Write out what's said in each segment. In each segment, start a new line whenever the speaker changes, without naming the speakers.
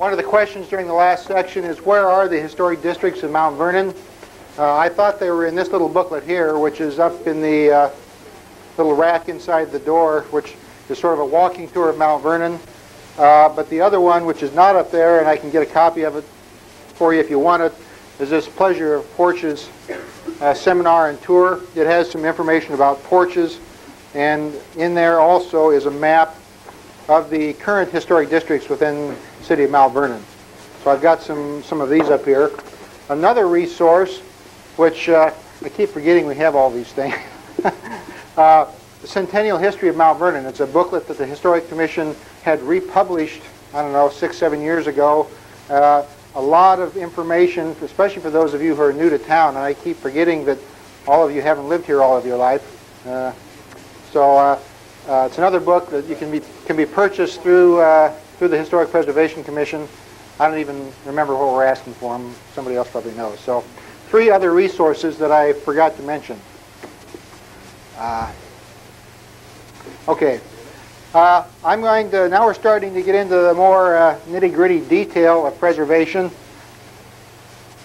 One of the questions during the last section is, where are the historic districts in Mount Vernon? I thought they were in this little booklet here, which is up in the little rack inside the door, which is sort of a walking tour of Mount Vernon. But the other one, which is not up there, and I can get a copy of it for you if you want it, is this Pleasure of Porches seminar and tour. It has some information about porches, and in there also is a map of the current historic districts within the city of Mount Vernon. So I've got some of these up here. Another resource, which I keep forgetting we have all these things, the Centennial History of Mount Vernon. It's a booklet that the Historic Commission had republished, I don't know, 6-7 years ago. A lot of information, especially for those of you who are new to town, and I keep forgetting that all of you haven't lived here all of your life. It's another book that you can be purchased through the Historic Preservation Commission. I don't even remember what we're asking for them. Somebody else probably knows. So, 3 other resources that I forgot to mention. Now we're starting to get into the more nitty-gritty detail of preservation,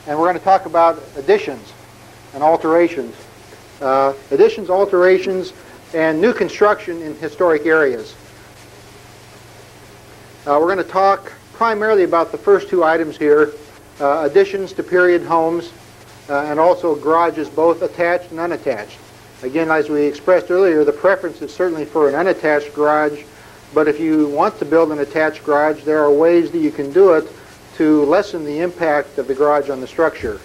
and we're going to talk about additions and alterations. Additions, alterations, and new construction in historic areas. We're going to talk primarily about the first 2 items here, additions to period homes, and also garages, both attached and unattached. Again, as we expressed earlier, the preference is certainly for an unattached garage, but if you want to build an attached garage, there are ways that you can do it to lessen the impact of the garage on the structure.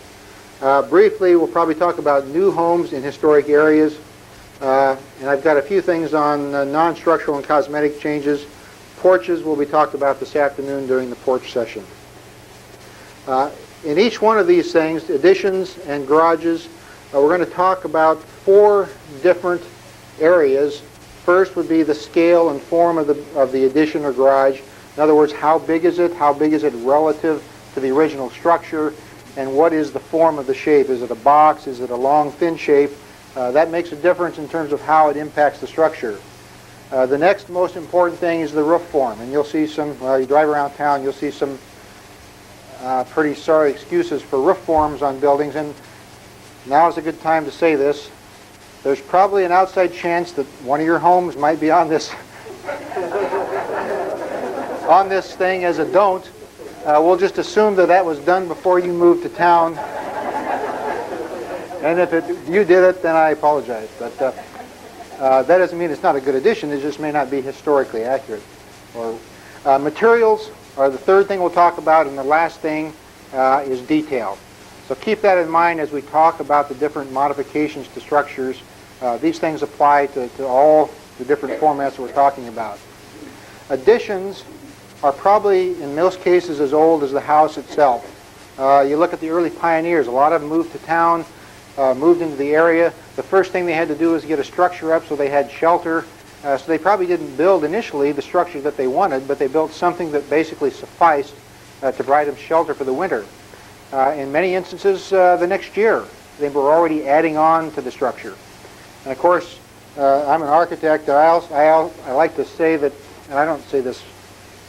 Briefly, we'll probably talk about new homes in historic areas, and I've got a few things on non-structural and cosmetic changes. Porches will be talked about this afternoon during the porch session. In each one of these things, additions and garages, we're going to talk about 4 different areas. First would be the scale and form of the addition or garage. In other words, how big is it? How big is it relative to the original structure? And what is the form of the shape? Is it a box? Is it a long, thin shape? That makes a difference in terms of how it impacts the structure. The next most important thing is the roof form. And you'll see some, you drive around town, you'll see some pretty sorry excuses for roof forms on buildings. And now is a good time to say this. There's probably an outside chance that one of your homes might be on this on this thing as a don't. We'll just assume that was done before you moved to town. And if you did it, then I apologize. But that doesn't mean it's not a good addition. It just may not be historically accurate. Materials are the third thing we'll talk about, and the last thing is detail. So keep that in mind as we talk about the different modifications to structures. These things apply to all the different formats that we're talking about. Additions are probably, in most cases, as old as the house itself. You look at the early pioneers. A lot of them moved to town, moved into the area. The first thing they had to do was get a structure up so they had shelter. So they probably didn't build initially the structure that they wanted, but they built something that basically sufficed to provide them shelter for the winter. In many instances, the next year, they were already adding on to the structure. And of course, I'm an architect. I like to say that, and I don't say this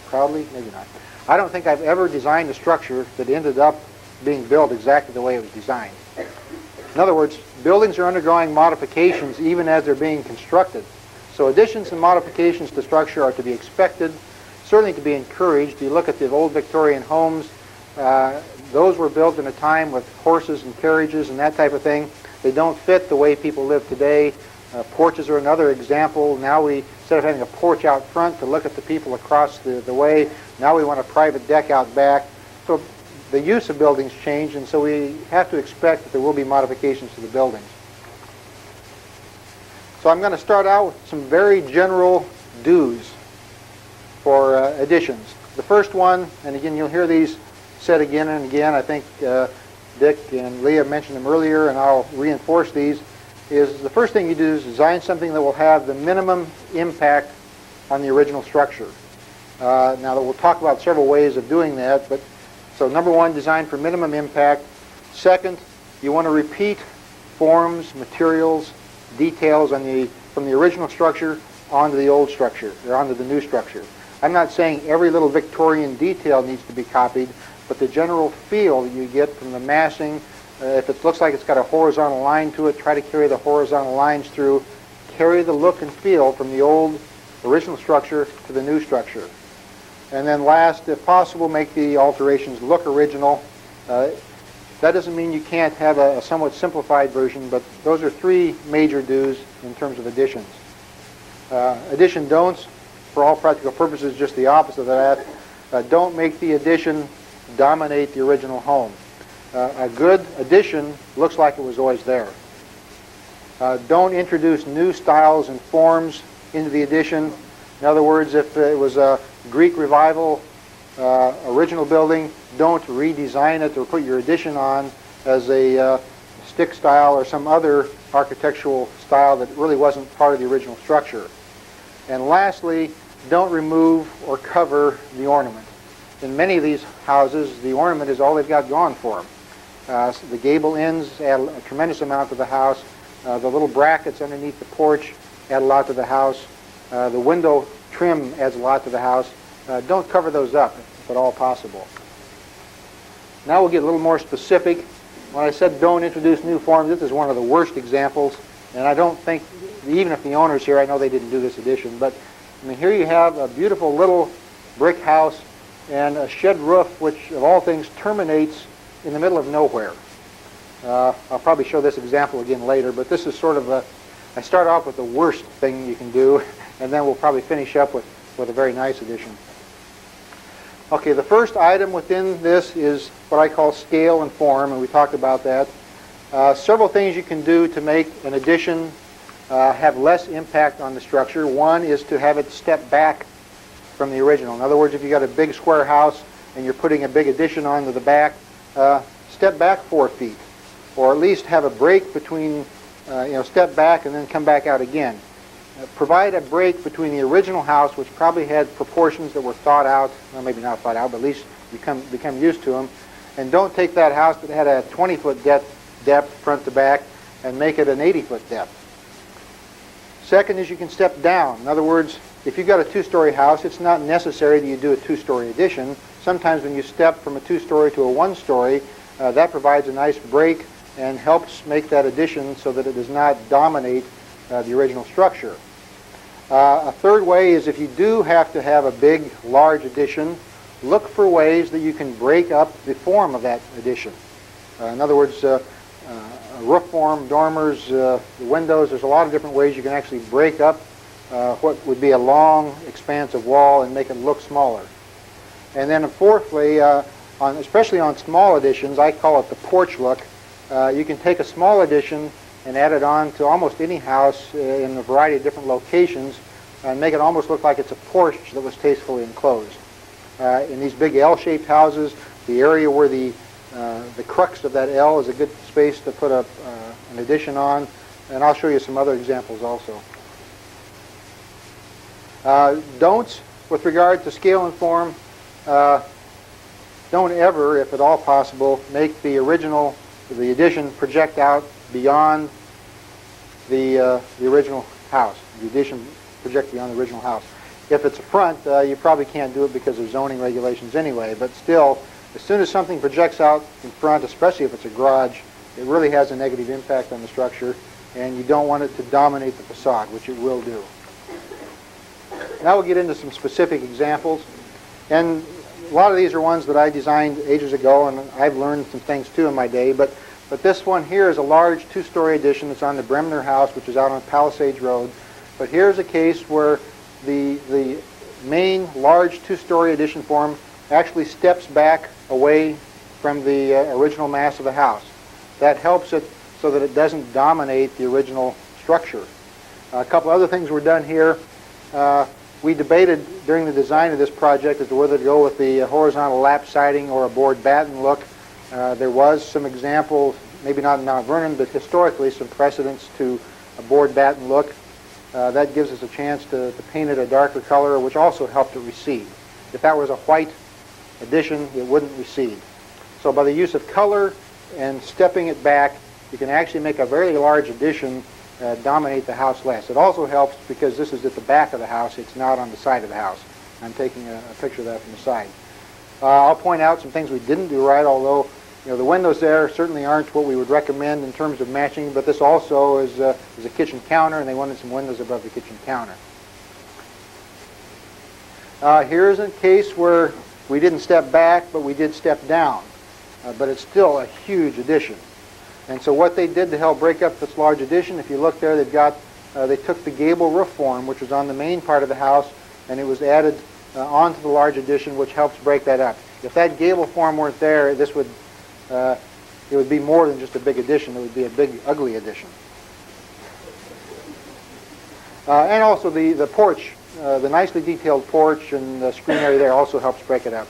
proudly, maybe not. I don't think I've ever designed a structure that ended up being built exactly the way it was designed. In other words, buildings are undergoing modifications even as they're being constructed. So additions and modifications to structure are to be expected, certainly to be encouraged. You look at the old Victorian homes. Those were built in a time with horses and carriages and that type of thing. They don't fit the way people live today. Porches are another example. Now instead of having a porch out front to look at the people across the way, now we want a private deck out back. So the use of buildings changed, and so we have to expect that there will be modifications to the buildings. So I'm going to start out with some very general do's for additions. The first one, and again you'll hear these said again and again, I think Dick and Leah mentioned them earlier, and I'll reinforce these, is the first thing you do is design something that will have the minimum impact on the original structure. Now we'll talk about several ways of doing that, but so number one, design for minimum impact. Second, you want to repeat forms, materials, details from the original structure onto the old structure, or onto the new structure. I'm not saying every little Victorian detail needs to be copied, but the general feel that you get from the massing, if it looks like it's got a horizontal line to it, try to carry the horizontal lines through. Carry the look and feel from the old original structure to the new structure. And then last, if possible, make the alterations look original. That doesn't mean you can't have a somewhat simplified version, but those are three major do's in terms of additions. Addition don'ts, for all practical purposes, just the opposite of that. Don't make the addition dominate the original home. A good addition looks like it was always there. Don't introduce new styles and forms into the addition. In other words, if it was a Greek Revival original building, don't redesign it or put your addition on as a stick style or some other architectural style that really wasn't part of the original structure. And lastly, don't remove or cover the ornament. In many of these houses, the ornament is all they've got going for them. The gable ends add a tremendous amount to the house. The little brackets underneath the porch add a lot to the house. The window trim adds a lot to the house. Don't cover those up if at all possible. Now we'll get a little more specific. When I said don't introduce new forms, this is one of the worst examples, and I don't think, even if the owner's here, I know they didn't do this addition, but I mean, here you have a beautiful little brick house and a shed roof, which of all things terminates in the middle of nowhere. I'll probably show this example again later, but this is sort of I start off with the worst thing you can do, and then we'll probably finish up with a very nice addition. Okay, the first item within this is what I call scale and form, and we talked about that. Several things you can do to make an addition have less impact on the structure. One is to have it step back from the original. In other words, if you've got a big square house and you're putting a big addition onto the back, step back 4 feet, or at least have a break between, step back and then come back out again. Provide a break between the original house, which probably had proportions that were thought out, well, maybe not thought out, but at least become used to them. And don't take that house that had a 20-foot depth front to back and make it an 80-foot depth. Second is you can step down. In other words, if you've got a 2-story house, it's not necessary that you do a 2-story addition. Sometimes when you step from a 2-story to a 1-story, that provides a nice break and helps make that addition so that it does not dominate the original structure. A third way is if you do have to have a big, large addition, look for ways that you can break up the form of that addition. In other words, roof form, dormers, the windows, there's a lot of different ways you can actually break up what would be a long, expansive wall and make it look smaller. And then fourthly, especially on small additions, I call it the porch look. You can take a small addition and add it on to almost any house in a variety of different locations and make it almost look like it's a porch that was tastefully enclosed. In these big L-shaped houses, the area where the crux of that L is a good space to put an addition on, and I'll show you some other examples also. Don'ts with regard to scale and form. Don't ever, if at all possible, make the addition project out beyond the original house. The addition project beyond the original house. If it's a front, you probably can't do it because of zoning regulations anyway, but still, as soon as something projects out in front, especially if it's a garage, it really has a negative impact on the structure, and you don't want it to dominate the facade, which it will do. Now we'll get into some specific examples, and a lot of these are ones that I designed ages ago, and I've learned some things too in my day, but this one here is a large 2-story addition that's on the Bremner House, which is out on Palisades Road. But here's a case where the main large 2-story addition form actually steps back away from the original mass of the house. That helps it so that it doesn't dominate the original structure. A couple other things were done here. We debated during the design of this project as to whether to go with the horizontal lap siding or a board batten look. There was some examples, maybe not in Mount Vernon, but historically some precedents to a board batten look. That gives us a chance to paint it a darker color, which also helped it recede. If that was a white addition, it wouldn't recede. So by the use of color and stepping it back, you can actually make a very large addition dominate the house less. It also helps because this is at the back of the house, it's not on the side of the house. I'm taking a picture of that from the side. I'll point out some things we didn't do right, although the windows there certainly aren't what we would recommend in terms of matching, but this also is a kitchen counter, and they wanted some windows above the kitchen counter. Here's a case where we didn't step back, but we did step down. But it's still a huge addition. And so what they did to help break up this large addition, if you look there, they took the gable roof form, which was on the main part of the house, and it was added onto the large addition, which helps break that up. If that gable form weren't there, it would be more than just a big addition. It would be a big, ugly addition. And also the porch, the nicely detailed porch and the screen area there also helps break it up.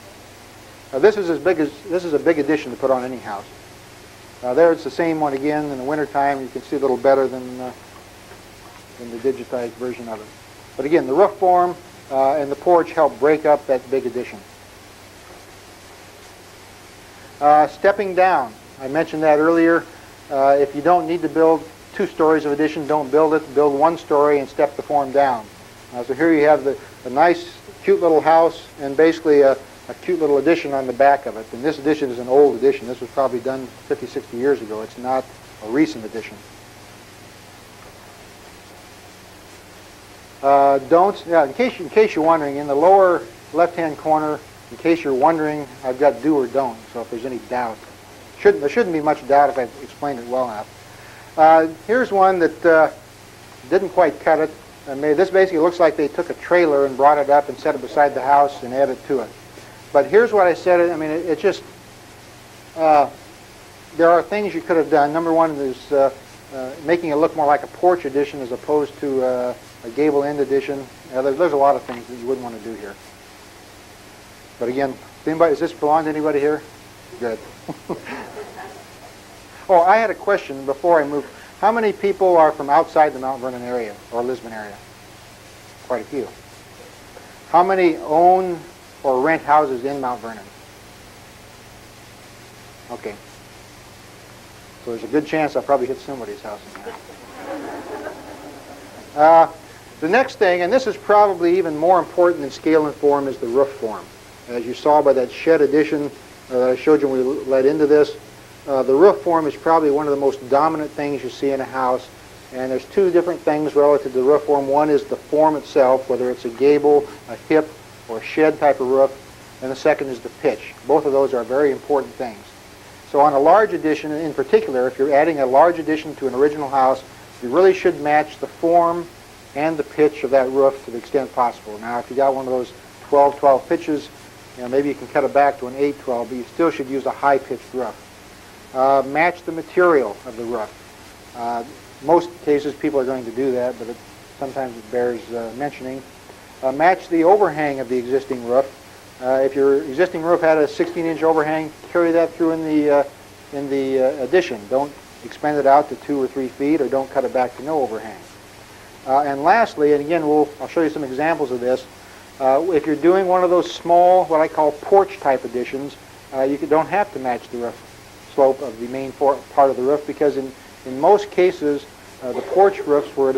This is a big addition to put on any house. There it's the same one again in the wintertime. You can see a little better than the digitized version of it. But again, the roof form and the porch help break up that big addition. Stepping down. I mentioned that earlier. If you don't need to build 2 stories of addition, don't build it. Build 1 story and step the form down. So here you have the nice, cute little house and basically a cute little addition on the back of it. And this addition is an old addition. This was probably done 50, 60 years ago. It's not a recent addition. In case you're wondering, in the lower left-hand corner, in case you're wondering, I've got do or don't, so if there's any doubt. There shouldn't be much doubt if I've explained it well enough. Here's one that didn't quite cut it. This basically looks like they took a trailer and brought it up and set it beside the house and added to it. But here's what I said. I mean, it just, there are things you could have done. Number one is making it look more like a porch addition as opposed to a gable end addition. There's a lot of things that you wouldn't want to do here. But again, does this belong to anybody here? Good. Oh, I had a question before I moved. How many people are from outside the Mount Vernon area or Lisbon area? Quite a few. How many own or rent houses in Mount Vernon? Okay. So there's a good chance I'll probably hit somebody's house in that. The next thing, and this is probably even more important than scale and form, is the roof form. As you saw by that shed addition that I showed you when we led into this, the roof form is probably one of the most dominant things you see in a house. And there's 2 different things relative to the roof form. One is the form itself, whether it's a gable, a hip, or a shed type of roof. And the second is the pitch. Both of those are very important things. So on a large addition in particular, if you're adding a large addition to an original house, you really should match the form and the pitch of that roof to the extent possible. Now, if you got one of those 12-12 pitches, maybe you can cut it back to an 8-12, but you still should use a high-pitched roof. Match the material of the roof. Most cases people are going to do that, but sometimes it bears mentioning. Match the overhang of the existing roof. If your existing roof had a 16-inch overhang, carry that through in the addition. Don't expand it out to 2 or 3 feet, or don't cut it back to no overhang. And lastly, and again, I'll show you some examples of this. If you're doing one of those small, what I call porch-type additions, you don't have to match the roof slope of the main part of the roof, because in most cases, the porch roofs were at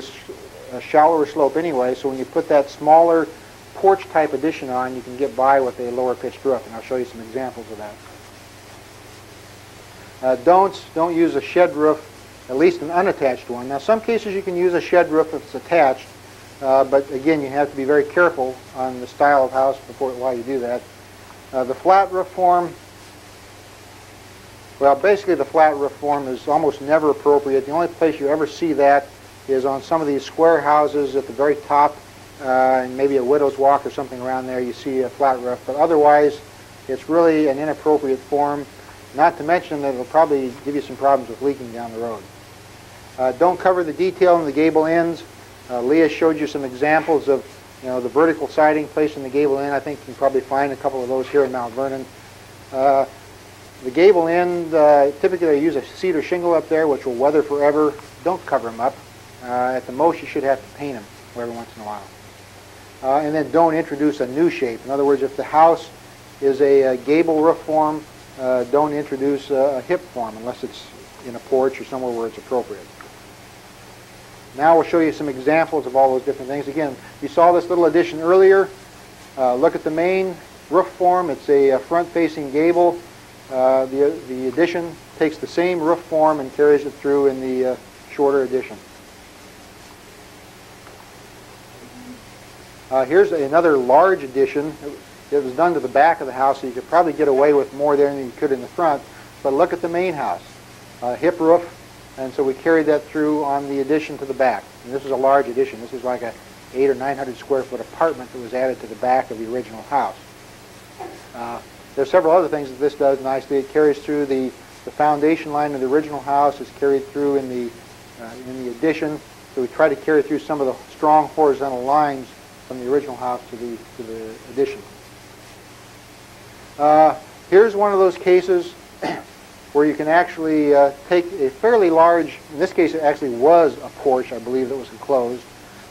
a shallower slope anyway, so when you put that smaller porch-type addition on, you can get by with a lower-pitched roof, and I'll show you some examples of that. Don't use a shed roof, at least an unattached one. Now, some cases you can use a shed roof if it's attached, but again, you have to be very careful on the style of house while you do that. The flat roof form, well, basically the flat roof form is almost never appropriate. The only place you ever see that is on some of these square houses at the very top, and maybe a widow's walk or something around there. You see a flat roof, but otherwise, it's really an inappropriate form. Not to mention that it'll probably give you some problems with leaking down the road. Don't cover the detail in the gable ends. Leah showed you some examples of the vertical siding placed in the gable end. I think you can probably find a couple of those here in Mount Vernon. The gable end, typically they use a cedar shingle up there, which will weather forever. Don't cover them up. At the most, you should have to paint them every once in a while. And then don't introduce a new shape. In other words, if the house is a gable roof form, don't introduce a hip form unless it's in a porch or somewhere where it's appropriate. Now we'll show you some examples of all those different things. Again, you saw this little addition earlier. Look at the main roof form. It's a front-facing gable. The addition takes the same roof form and carries it through in the shorter addition. Here's another large addition. It was done to the back of the house, so you could probably get away with more there than you could in the front. But look at the main house. Hip roof, and so we carried that through on the addition to the back. And this is a large addition. This is like a 800 or 900 square foot apartment that was added to the back of the original house. There's several other things that this does nicely. It carries through the foundation line of the original house. It's carried through in the addition. So we try to carry through some of the strong horizontal lines from the original house to the addition. Here's one of those cases where you can actually take a fairly large, in this case it actually was a porch, I believe, that was enclosed,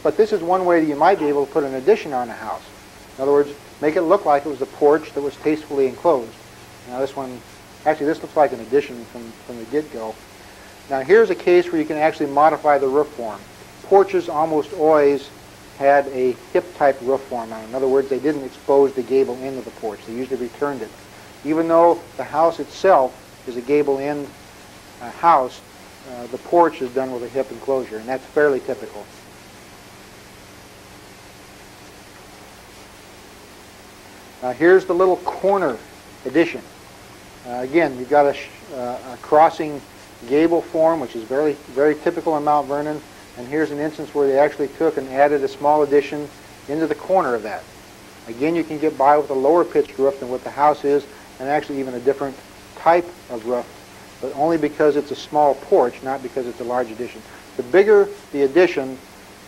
but this is one way that you might be able to put an addition on a house. In other words, make it look like it was a porch that was tastefully enclosed. Now this one, actually this looks like an addition from the get-go. Now here's a case where you can actually modify the roof form. Porches almost always had a hip-type roof form on it. In other words, they didn't expose the gable end of the porch. They usually returned it. Even though the house itself is a gable-end house, the porch is done with a hip enclosure, and that's fairly typical. Here's the little corner addition. Again, you've got a crossing gable form, which is very, very typical in Mount Vernon. And here's an instance where they actually took and added a small addition into the corner of that. Again, you can get by with a lower pitched roof than what the house is, and actually even a different type of roof, but only because it's a small porch, not because it's a large addition. The bigger the addition,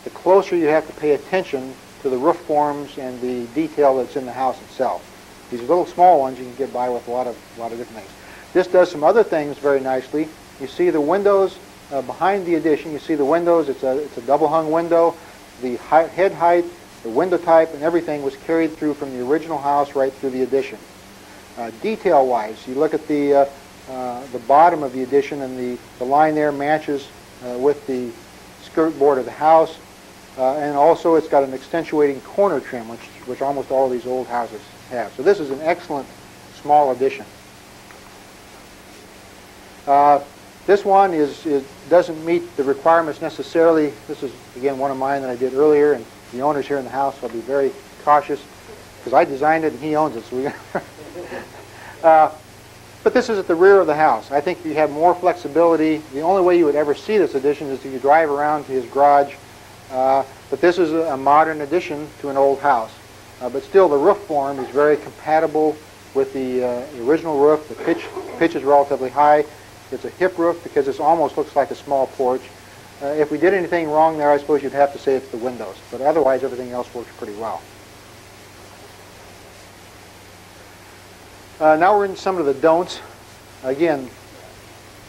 the closer you have to pay attention to the roof forms and the detail that's in the house itself. These little small ones you can get by with a lot of different things. This does some other things very nicely. You see the windows behind the addition. You see the windows. It's a double hung window. The head height, the window type, and everything was carried through from the original house right through the addition. Detail-wise, you look at the bottom of the addition, and the line there matches with the skirt board of the house. And also it's got an accentuating corner trim, which almost all of these old houses have. So this is an excellent small addition. This one doesn't meet the requirements necessarily. This is, again, one of mine that I did earlier, and the owner's here in the house, so I'll be very cautious, because I designed it and he owns it. So but this is at the rear of the house. I think you have more flexibility. The only way you would ever see this addition is if you drive around to his garage. But this is a modern addition to an old house. But still, the roof form is very compatible with the original roof. The pitch is relatively high. It's a hip roof because this almost looks like a small porch. If we did anything wrong there, I suppose you'd have to say it's the windows. But otherwise, everything else works pretty well. Now we're in some of the don'ts. Again,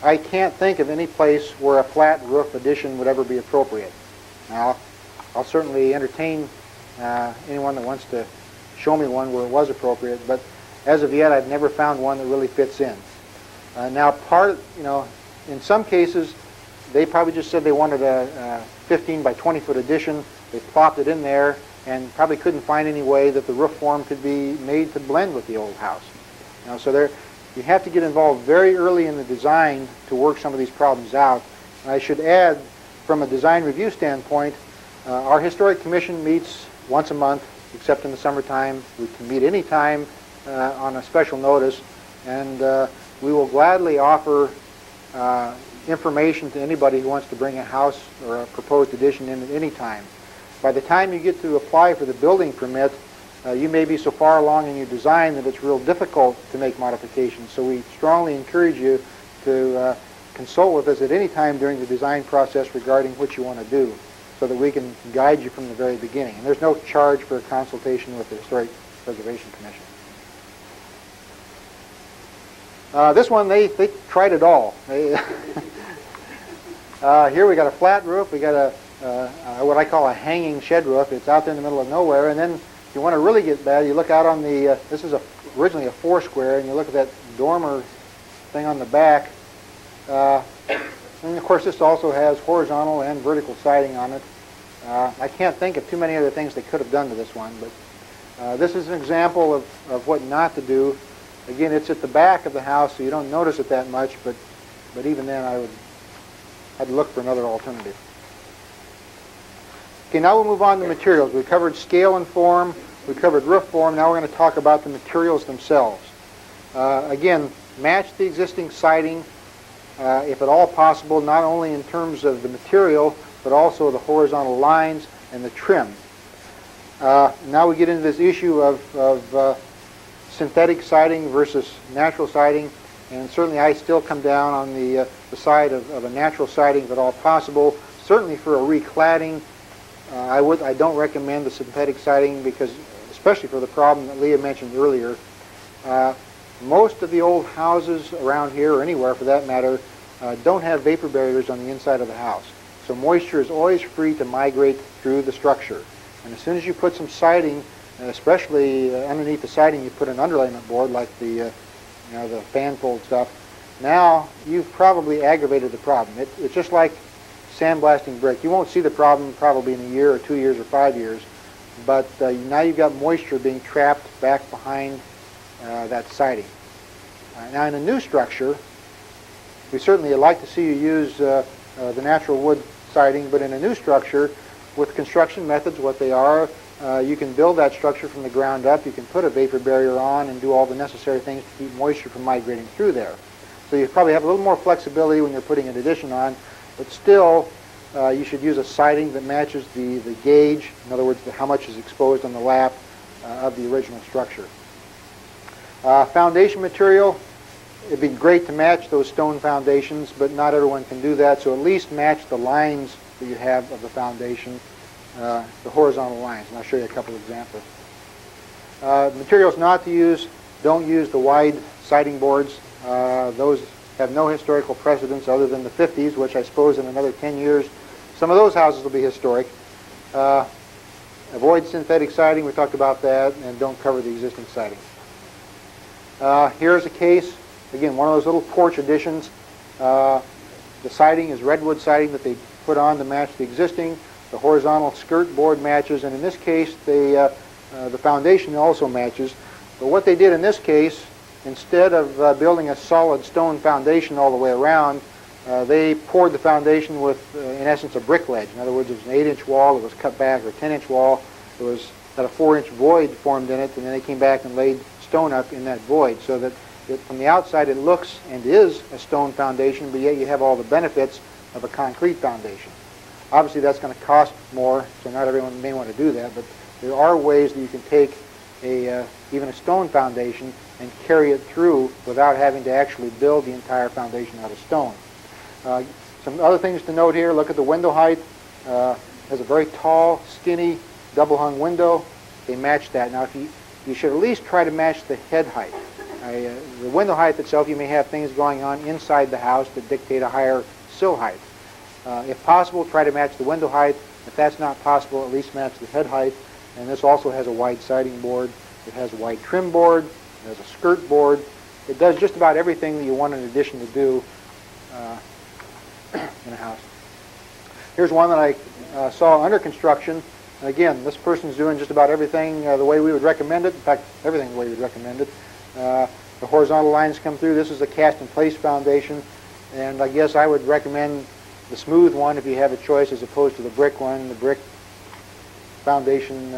I can't think of any place where a flat roof addition would ever be appropriate. Now, I'll certainly entertain anyone that wants to show me one where it was appropriate, but as of yet, I've never found one that really fits in. Now, in some cases, they probably just said they wanted a 15 by 20 foot addition. They plopped it in there and probably couldn't find any way that the roof form could be made to blend with the old house. So you have to get involved very early in the design to work some of these problems out. And I should add, from a design review standpoint, our Historic Commission meets once a month, except in the summertime. We can meet any time on a special notice, and we will gladly offer information to anybody who wants to bring a house or a proposed addition in at any time. By the time you get to apply for the building permit, you may be so far along in your design that it's real difficult to make modifications. So we strongly encourage you to consult with us at any time during the design process regarding what you want to do, so that we can guide you from the very beginning. And there's no charge for a consultation with the Historic Preservation Commission. This one, they tried it all. Here we got a flat roof. We got what I call a hanging shed roof. It's out there in the middle of nowhere. And then if you want to really get bad, you look out on the, this is originally a 4-square, and you look at that dormer thing on the back. And of course, this also has horizontal and vertical siding on it. I can't think of too many other things they could have done to this one, but This is an example of what not to do. Again, it's at the back of the house, so you don't notice it that much, but even then I'd look for another alternative. Okay, now we'll move on to materials. We covered scale and form, we covered roof form, now we're going to talk about the materials themselves. Again, match the existing siding, if at all possible, not only in terms of the material, but also the horizontal lines and the trim. Now we get into this issue of synthetic siding versus natural siding, and certainly I still come down on the side of a natural siding if at all possible. Certainly for a recladding, I don't recommend the synthetic siding because, especially for the problem that Leah mentioned earlier, most of the old houses around here, or anywhere for that matter, don't have vapor barriers on the inside of the house. So moisture is always free to migrate through the structure. And as soon as you put some siding, especially underneath the siding, you put an underlayment board like the fan fold stuff. Now you've probably aggravated the problem. It's just like sandblasting brick. You won't see the problem probably in a year or 2 years or 5 years, but now you've got moisture being trapped back behind that siding. Now in a new structure, we certainly like to see you use the natural wood siding, but in a new structure, with construction methods, what they are, you can build that structure from the ground up. You can put a vapor barrier on and do all the necessary things to keep moisture from migrating through there. So you probably have a little more flexibility when you're putting an addition on, but still you should use a siding that matches the gauge, in other words, how much is exposed on the lap of the original structure. Foundation material, it'd be great to match those stone foundations, but not everyone can do that, so at least match the lines that you have of the foundation, the horizontal lines, and I'll show you a couple of examples. Materials not to use, don't use the wide siding boards. Those have no historical precedence other than the 50s, which I suppose in another 10 years, some of those houses will be historic. Avoid synthetic siding, we talked about that, and don't cover the existing siding. Here's a case, again, one of those little porch additions. The siding is redwood siding that they put on to match the existing. The horizontal skirt board matches, and in this case, the foundation also matches. But what they did in this case, instead of building a solid stone foundation all the way around, they poured the foundation with, in essence, a brick ledge. In other words, it was an 8-inch wall that was cut back, or a 10-inch wall. It had a 4-inch void formed in it, and then they came back and laid stone up in that void, so that from the outside it looks and is a stone foundation, but yet you have all the benefits of a concrete foundation. Obviously that's going to cost more, so not everyone may want to do that, but there are ways that you can take even a stone foundation and carry it through without having to actually build the entire foundation out of stone. Some other things to note here, look at the window height. Has a very tall, skinny, double-hung window. They match that. Now, you should at least try to match the head height. The window height itself, you may have things going on inside the house that dictate a higher sill height. If possible, try to match the window height. If that's not possible, at least match the head height. And this also has a wide siding board. It has a wide trim board. It has a skirt board. It does just about everything that you want an addition to do in a house. Here's one that I saw under construction. Again, this person's doing just about everything the way we would recommend it. In fact, everything the way we would recommend it. The horizontal lines come through. This is a cast-in-place foundation, and I guess I would recommend the smooth one if you have a choice as opposed to the brick one. The brick foundation,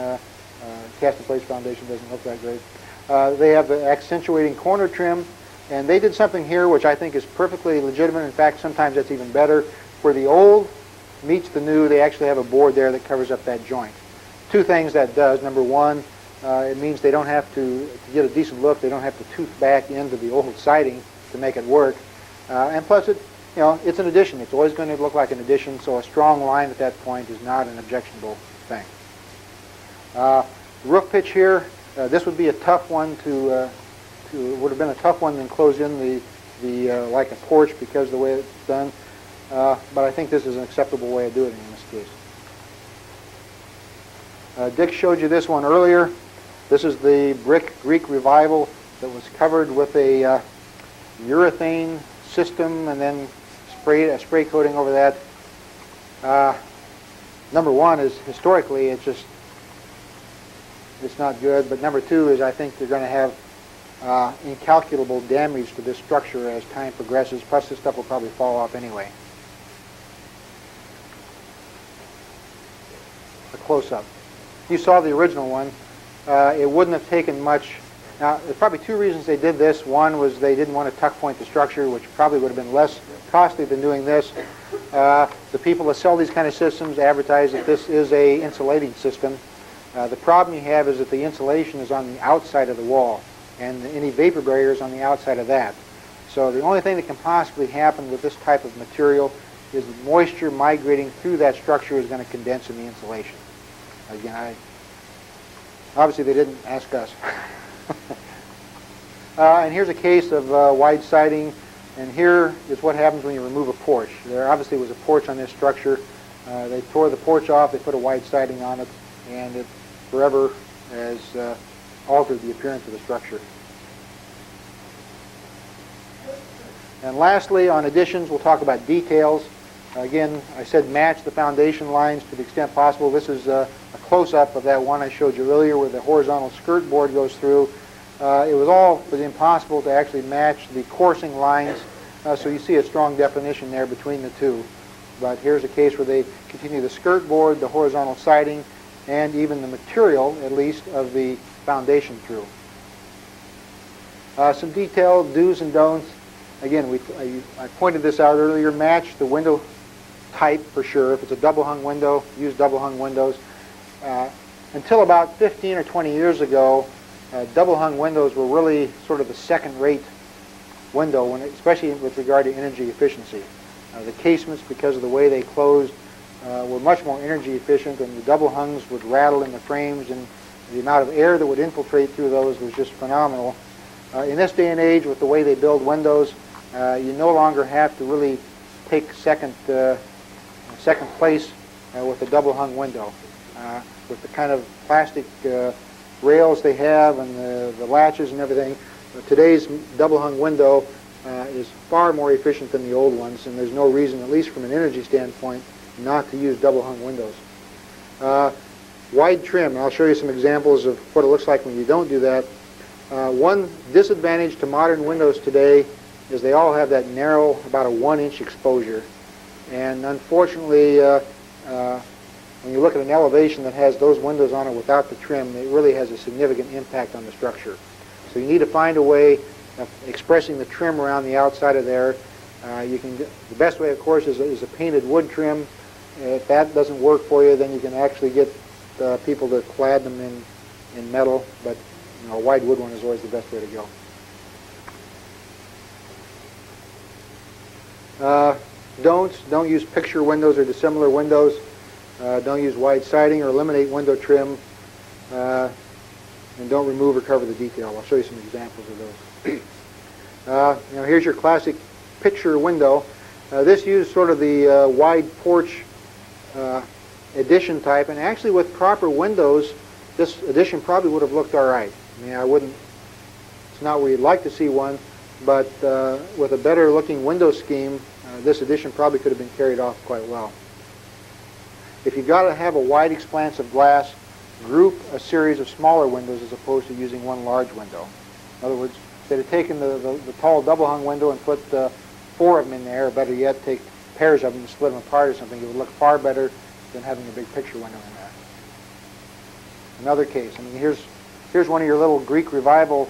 cast-in-place foundation doesn't look that great. They have the accentuating corner trim, and they did something here which I think is perfectly legitimate. In fact, sometimes that's even better. Where the old meets the new, they actually have a board there that covers up that joint. Two things that does. Number one, it means they don't have to get a decent look, they don't have to tooth back into the old siding to make it work. And plus, it's an addition. It's always going to look like an addition, so a strong line at that point is not an objectionable thing. Roof pitch here, this would be a tough one would have been a tough one to enclose in the like a porch because of the way it's done. But I think this is an acceptable way of doing it in this case. Dick showed you this one earlier. This is the brick Greek Revival that was covered with a urethane system and then a spray coating over that. Number one is historically it's just it's not good. But number two is I think they're going to have incalculable damage to this structure as time progresses. Plus, this stuff will probably fall off anyway. A close-up. You saw the original one. It wouldn't have taken much. Now, there's probably two reasons they did this. One was they didn't want to tuck point the structure, which probably would have been less costly than doing this. The people that sell these kind of systems advertise that this is a insulating system. The problem you have is that the insulation is on the outside of the wall, and any vapor barrier is on the outside of that. So the only thing that can possibly happen with this type of material is that moisture migrating through that structure is going to condense in the insulation. Again, obviously they didn't ask us. And here's a case of wide siding, and here is what happens when you remove a porch. There obviously was a porch on this structure. They tore the porch off, they put a wide siding on it, and it forever has altered the appearance of the structure. And lastly, on additions, we'll talk about details. Again, I said match the foundation lines to the extent possible. This is a close-up of that one I showed you earlier where the horizontal skirt board goes through. It was impossible to actually match the coursing lines, so you see a strong definition there between the two. But here's a case where they continue the skirt board, the horizontal siding, and even the material, at least, of the foundation through. Some detailed do's and don'ts. Again, I pointed this out earlier. Match the window type for sure. If it's a double-hung window, use double-hung windows. Until about 15 or 20 years ago, double-hung windows were really sort of the second-rate window, especially with regard to energy efficiency. The casements, because of the way they closed, were much more energy efficient, and the double-hungs would rattle in the frames, and the amount of air that would infiltrate through those was just phenomenal. In this day and age, with the way they build windows, you no longer have to really take second place with a double-hung window. With the kind of plastic rails they have and the latches and everything, today's double-hung window is far more efficient than the old ones, and there's no reason, at least from an energy standpoint, not to use double-hung windows. Wide trim, and I'll show you some examples of what it looks like when you don't do that. One disadvantage to modern windows today is they all have that narrow, about a 1-inch exposure. And unfortunately, when you look at an elevation that has those windows on it without the trim, it really has a significant impact on the structure. So you need to find a way of expressing the trim around the outside of there. The best way, of course, is a painted wood trim. If that doesn't work for you, then you can actually get people to clad them in metal. But a wide wood one is always the best way to go. Don't use picture windows or dissimilar windows. Don't use wide siding or eliminate window trim. And don't remove or cover the detail. I'll show you some examples of those. Here's your classic picture window. This used sort of the wide porch addition type, and actually with proper windows, this addition probably would have looked all right. I mean, it's not where you'd like to see one, but with a better looking window scheme, this addition probably could have been carried off quite well. If you've got to have a wide expanse of glass, group a series of smaller windows as opposed to using one large window. In other words, instead of taking the tall double-hung window and put 4 of them in there, or better yet, take pairs of them and split them apart or something, it would look far better than having a big picture window in there. Another case, here's one of your little Greek Revival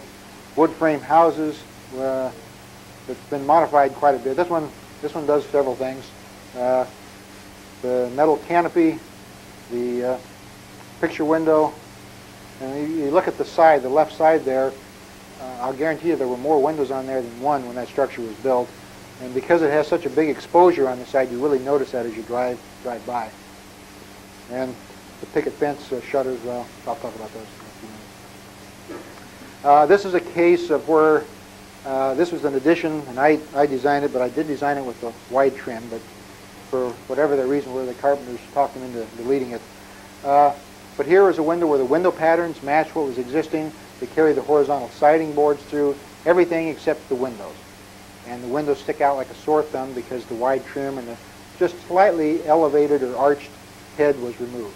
wood frame houses that's been modified quite a bit. This one does several things. The metal canopy, the picture window, and you look at the side, the left side there, I'll guarantee you there were more windows on there than one when that structure was built. And because it has such a big exposure on the side, you really notice that as you drive by. And the picket fence shutters, well, I'll talk about those in a few minutes. This is a case of where this was an addition, and I designed it, but I did design it with the wide trim, but for whatever the reason where the carpenters talked them into deleting it. But here is a window where the window patterns match what was existing. They carry the horizontal siding boards through, everything except the windows. And the windows stick out like a sore thumb because the wide trim and the just slightly elevated or arched head was removed.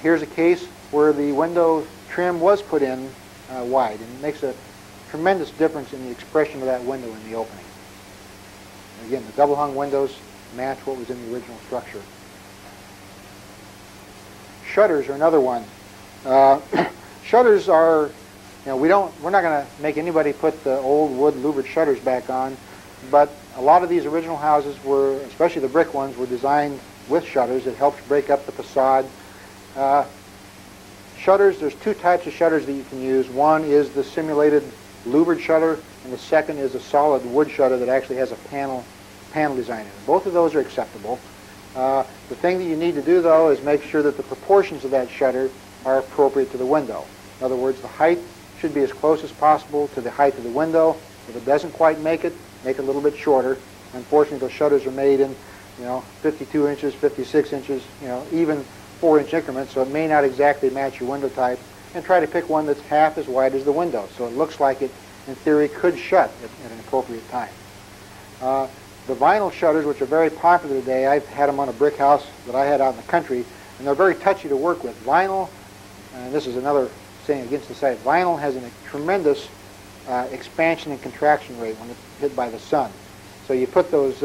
Here's a case where the window trim was put in wide, and it makes a tremendous difference in the expression of that window in the opening. Again, the double hung windows match what was in the original structure. Shutters are another one. Shutters are, we're not going to make anybody put the old wood louvered shutters back on, but a lot of these original houses were, especially the brick ones, were designed with shutters. It helps break up the facade. Shutters, there's two types of shutters that you can use. One is the simulated louvered shutter, and the second is a solid wood shutter that actually has a panel design in it. Both of those are acceptable. The thing that you need to do, though, is make sure that the proportions of that shutter are appropriate to the window. In other words, the height should be as close as possible to the height of the window. If it doesn't quite make it a little bit shorter. Unfortunately, those shutters are made in, 52 inches, 56 inches, even 4-inch increments, so it may not exactly match your window type. And try to pick one that's half as wide as the window, so it looks like it, in theory, could shut at an appropriate time. The vinyl shutters, which are very popular today, I've had them on a brick house that I had out in the country, and they're very touchy to work with. Vinyl, and this is another saying against the site, vinyl has a tremendous expansion and contraction rate when it's hit by the sun. So you put those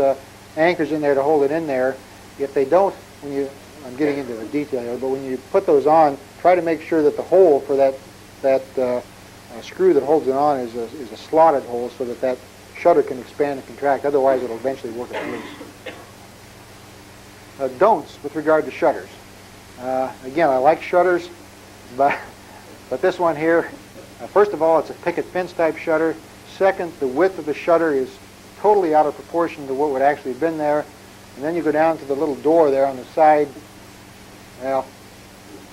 anchors in there to hold it in there. If they don't, I'm getting into the detail here, but when you put those on, try to make sure that the hole for that screw that holds it on is a slotted hole so that shutter can expand and contract. Otherwise, it'll eventually work it loose. Don'ts with regard to shutters. Again, I like shutters, but this one here, first of all, it's a picket fence type shutter. Second, the width of the shutter is totally out of proportion to what would actually have been there. And then you go down to the little door there on the side. Well,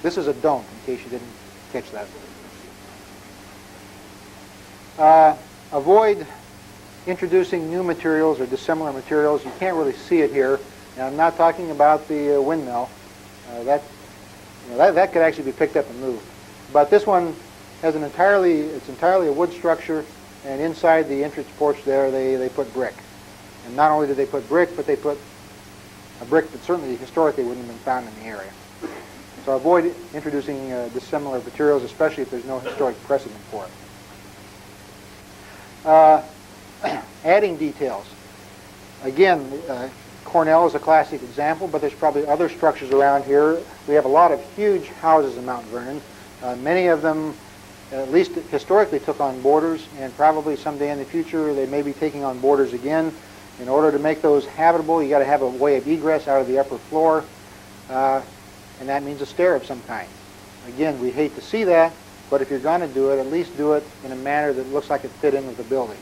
this is a don't, in case you didn't catch that. Avoid introducing new materials or dissimilar materials. You can't really see it here. Now, I'm not talking about the windmill. That could actually be picked up and moved. But this one has it's entirely a wood structure, and inside the entrance porch there, they put brick. And not only did they put brick, but they put a brick that certainly historically wouldn't have been found in the area. So avoid introducing dissimilar materials, especially if there's no historic precedent for it. Adding details. Again, Cornell is a classic example, but there's probably other structures around here. We have a lot of huge houses in Mount Vernon. Many of them, at least historically, took on borders, and probably someday in the future they may be taking on borders again. In order to make those habitable, you got to have a way of egress out of the upper floor, and that means a stair of some kind. Again, we hate to see that, but if you're going to do it, at least do it in a manner that looks like it fit in with the building.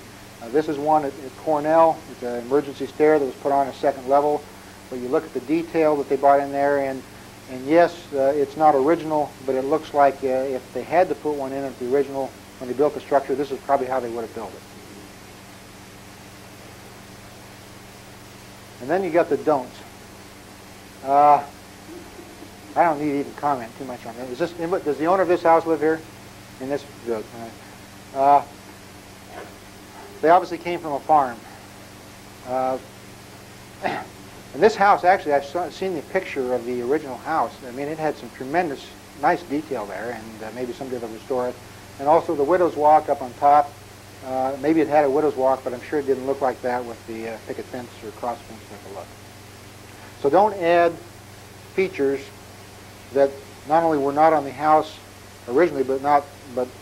This is one at Cornell. It's an emergency stair that was put on a second level, but you look at the detail that they brought in there, and yes, it's not original, but it looks like if they had to put one in at the original, when they built the structure, this is probably how they would have built it. And then you got the don'ts. I don't need to even comment too much on that. Does the owner of this house live here? In this? Good. They obviously came from a farm. And this house, actually, I've seen the picture of the original house. I mean, it had some tremendous, nice detail there, and maybe someday they'll restore it. And also the widow's walk up on top. Maybe it had a widow's walk, but I'm sure it didn't look like that with the picket fence or cross fence type of look. So don't add features that not only were not on the house originally, but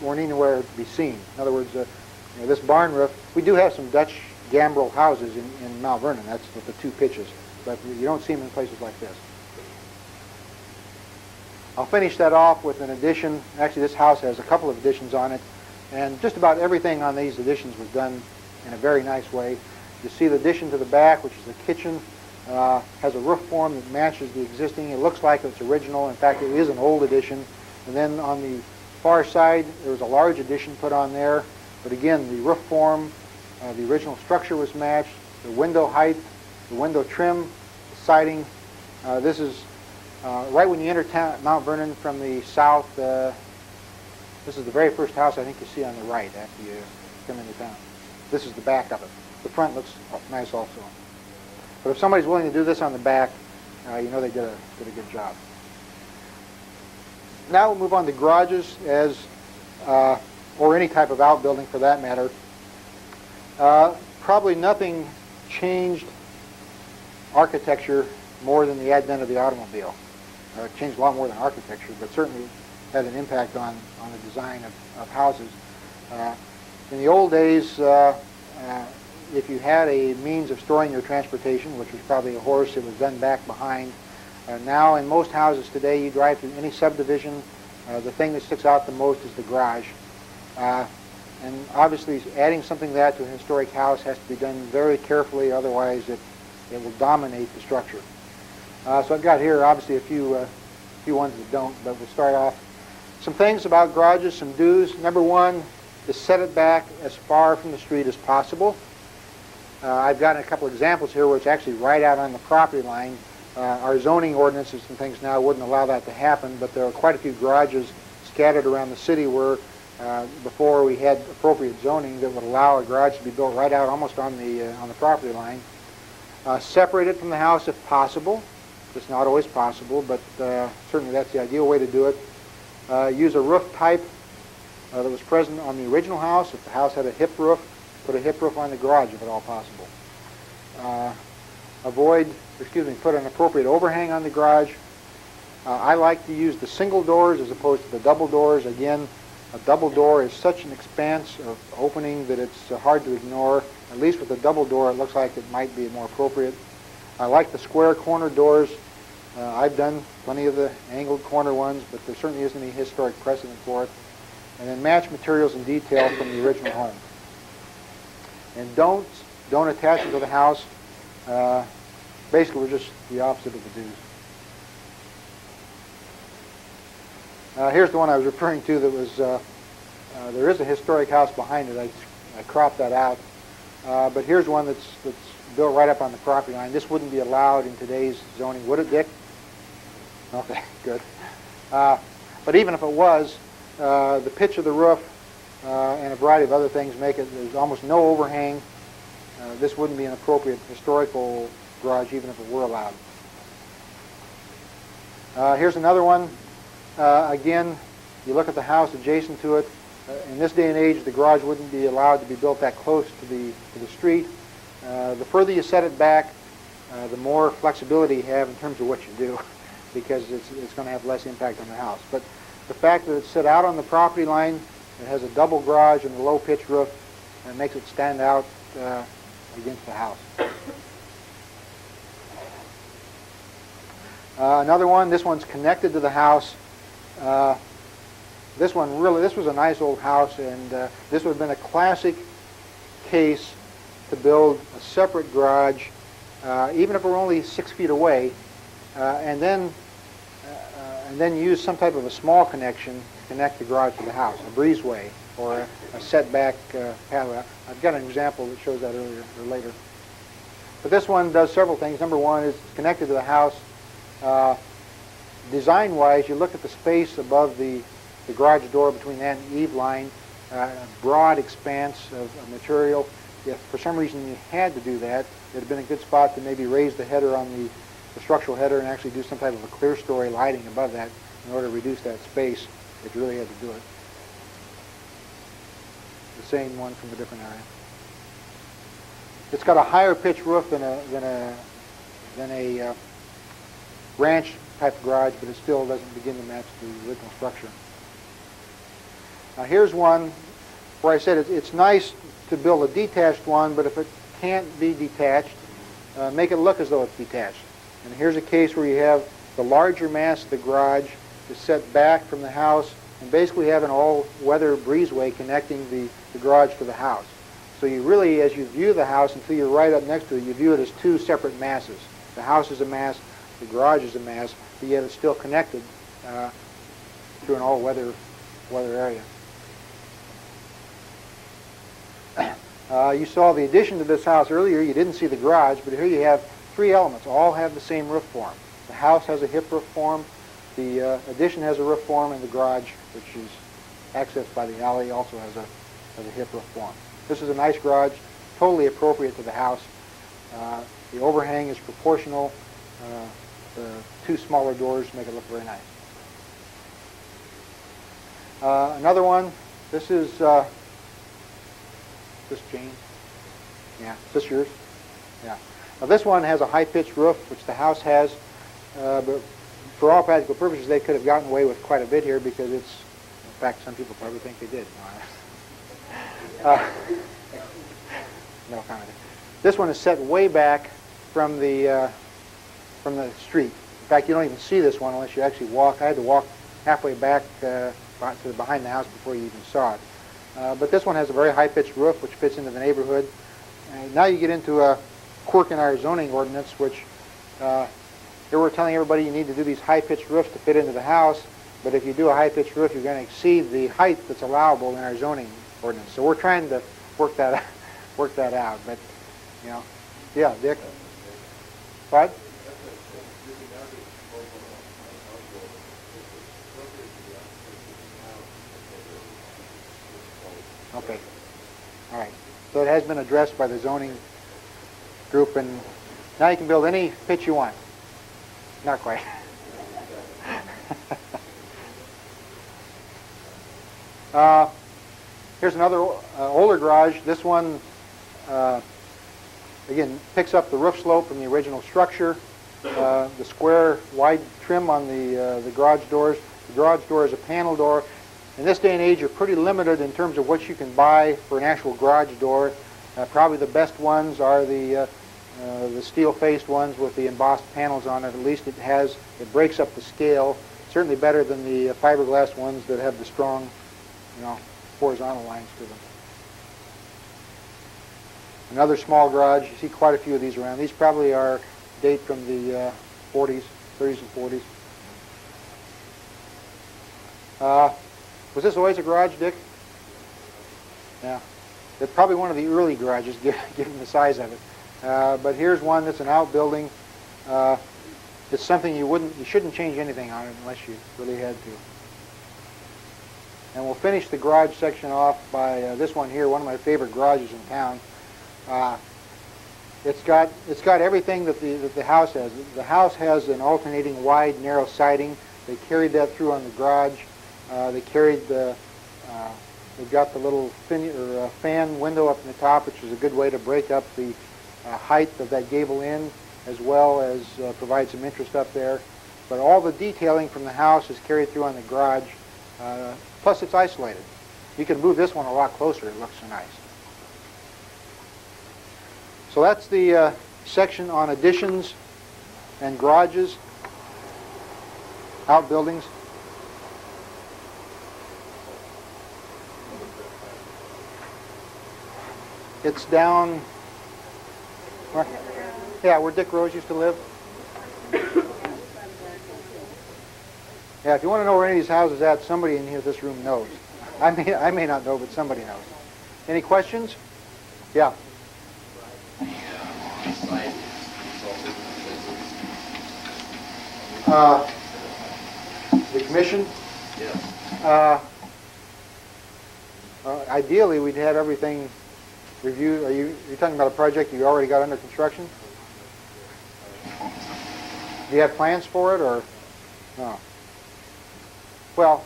weren't anywhere to be seen. In other words, this barn roof, we do have some Dutch gambrel houses in Mount Vernon. That's with the two pitches, but you don't see them in places like this. I'll finish that off with an addition. Actually, this house has a couple of additions on it, and just about everything on these additions was done in a very nice way. You see the addition to the back, which is the kitchen, has a roof form that matches the existing. It looks like it's original. In fact, it is an old addition. And then on the far side, there was a large addition put on there. But again, the roof form, the original structure was matched, the window height, the window trim, the siding. This is right when you enter Mount Vernon from the south. This is the very first house I think you see on the right after you come into town. This is the back of it. The front looks nice also. But if somebody's willing to do this on the back, you know they did a good job. Now we'll move on to garages or any type of outbuilding for that matter. Probably nothing changed architecture more than the advent of the automobile. It changed a lot more than architecture, but certainly had an impact on the design of houses. In the old days, if you had a means of storing your transportation, which was probably a horse, it was done back behind. Now in most houses today, you drive through any subdivision, the thing that sticks out the most is the garage. And obviously adding something like that to a historic house has to be done very carefully, otherwise it will dominate the structure. So I've got here obviously a few ones that don't, but we'll start off. Some things about garages, some do's. Number one is set it back as far from the street as possible. I've got a couple examples here where it's actually right out on the property line. Our zoning ordinances and things now wouldn't allow that to happen, but there are quite a few garages scattered around the city where before we had appropriate zoning that would allow a garage to be built right out almost on the property line. Separate it from the house if possible. It's not always possible, but certainly that's the ideal way to do it. Use a roof type that was present on the original house. If the house had a hip roof, put a hip roof on the garage if at all possible. Put an appropriate overhang on the garage. I like to use the single doors as opposed to the double doors. Again, a double door is such an expanse of opening that it's hard to ignore. At least with a double door, it looks like it might be more appropriate. I like the square corner doors. I've done plenty of the angled corner ones, but there certainly isn't any historic precedent for it. And then match materials and detail from the original home. And don't attach it to the house. Basically, we're just the opposite of the do's. Here's the one I was referring to that was, there is a historic house behind it. I cropped that out. But here's one that's built right up on the property line. This wouldn't be allowed in today's zoning, would it, Dick? Okay, good. But even if it was, the pitch of the roof and a variety of other things make it, there's almost no overhang. This wouldn't be an appropriate historical garage even if it were allowed. Here's another one. Again, you look at the house adjacent to it. In this day and age, the garage wouldn't be allowed to be built that close to the street. The further you set it back, the more flexibility you have in terms of what you do, because it's going to have less impact on the house. But the fact that it's set out on the property line, it has a double garage and a low pitch roof, and it makes it stand out against the house. Another one, this one's connected to the house. This was a nice old house, and this would have been a classic case to build a separate garage, even if it were only 6 feet away, and then use some type of a small connection to connect the garage to the house, a breezeway or a setback pathway. I've got an example that shows that earlier or later. But this one does several things. Number one is it's connected to the house. Design-wise, you look at the space above the garage door between that and the eave line, a broad expanse of material. If for some reason you had to do that, it would have been a good spot to maybe raise the header on the structural header and actually do some type of a clear story lighting above that in order to reduce that space if you really had to do it. The same one from a different area. It's got a higher pitch roof than a ranch type of garage, but it still doesn't begin to match the original structure. Now here's one where I said it's nice to build a detached one, but if it can't be detached, make it look as though it's detached. And here's a case where you have the larger mass of the garage is set back from the house and basically have an all-weather breezeway connecting the garage to the house. So you really, as you view the house until you're right up next to it, you view it as two separate masses. The house is a mass, the garage is a mass, but yet it's still connected through an all-weather area. You saw the addition to this house earlier. You didn't see the garage, but here you have three elements. All have the same roof form. The house has a hip roof form, the addition has a roof form, and the garage, which is accessed by the alley, also has a hip roof form. This is a nice garage, totally appropriate to the house. The overhang is proportional. The two smaller doors make it look very nice. Another one, this is, this Jane? Yeah, is this yours? Yeah. Now this one has a high-pitched roof, which the house has, but for all practical purposes, they could have gotten away with quite a bit here because it's, in fact, some people probably think they did. No comment. This one is set way back from the street. In fact, you don't even see this one unless you actually walk. I had to walk halfway back to behind the house before you even saw it. But this one has a very high-pitched roof, which fits into the neighborhood. Now you get into a quirk in our zoning ordinance, which here we're telling everybody you need to do these high-pitched roofs to fit into the house, but if you do a high-pitched roof, you're going to exceed the height that's allowable in our zoning ordinance. So we're trying to work that out. But you know, yeah, Dick. What? Okay. All right. So it has been addressed by the zoning group, and now you can build any pitch you want. Not quite. Here's another older garage. This one, again, picks up the roof slope from the original structure. The square wide trim on the garage doors. The garage door is a panel door. In this day and age, you're pretty limited in terms of what you can buy for an actual garage door. Probably the best ones are the steel-faced ones with the embossed panels on it. At least it breaks up the scale. Certainly better than the fiberglass ones that have the strong, horizontal lines to them. Another small garage. You see quite a few of these around. These probably date from the 40s, 30s and 40s. Was this always a garage, Dick? Yeah. It's probably one of the early garages, given the size of it. But here's one that's an outbuilding. It's something you shouldn't change anything on it unless you really had to. And we'll finish the garage section off by this one here, one of my favorite garages in town. It's got everything that the house has. The house has an alternating wide, narrow siding. They carried that through on the garage. They've got the little fan window up in the top, which is a good way to break up the height of that gable end, as well as provide some interest up there. But all the detailing from the house is carried through on the garage. Plus, it's isolated. You can move this one a lot closer. It looks so nice. So that's the section on additions and garages, outbuildings. It's down, where Dick Rose used to live. Yeah, if you want to know where any of these houses are at, somebody in this room knows. I may not know, but somebody knows. Any questions? Yeah. The commission?
Yes.
Ideally, we'd have everything reviewed. Are you talking about a project you already got under construction? Do you have plans for it, or no? Well,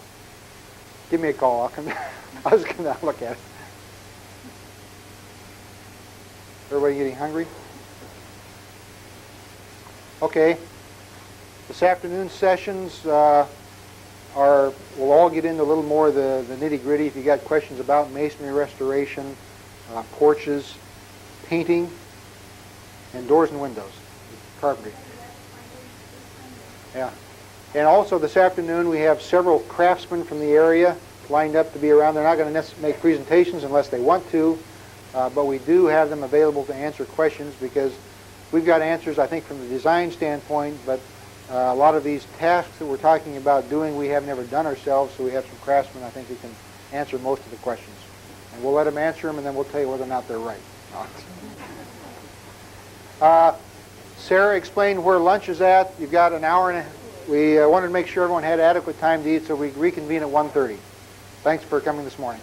give me a call. I'll come. I was going to look at it. Everybody getting hungry? Okay. This afternoon's sessions we'll all get into a little more of the nitty-gritty. If you got questions about masonry restoration, porches, painting, and doors and windows, carpentry. Yeah. And also this afternoon we have several craftsmen from the area lined up to be around. They're not going to make presentations unless they want to, but we do have them available to answer questions because we've got answers, I think, from the design standpoint, but a lot of these tasks that we're talking about doing we have never done ourselves, so we have some craftsmen I think who can answer most of the questions. And we'll let them answer them, and then we'll tell you whether or not they're right. Sarah explained where lunch is at. You've got an hour and we wanted to make sure everyone had adequate time to eat, so we reconvene at 1:30. Thanks for coming this morning.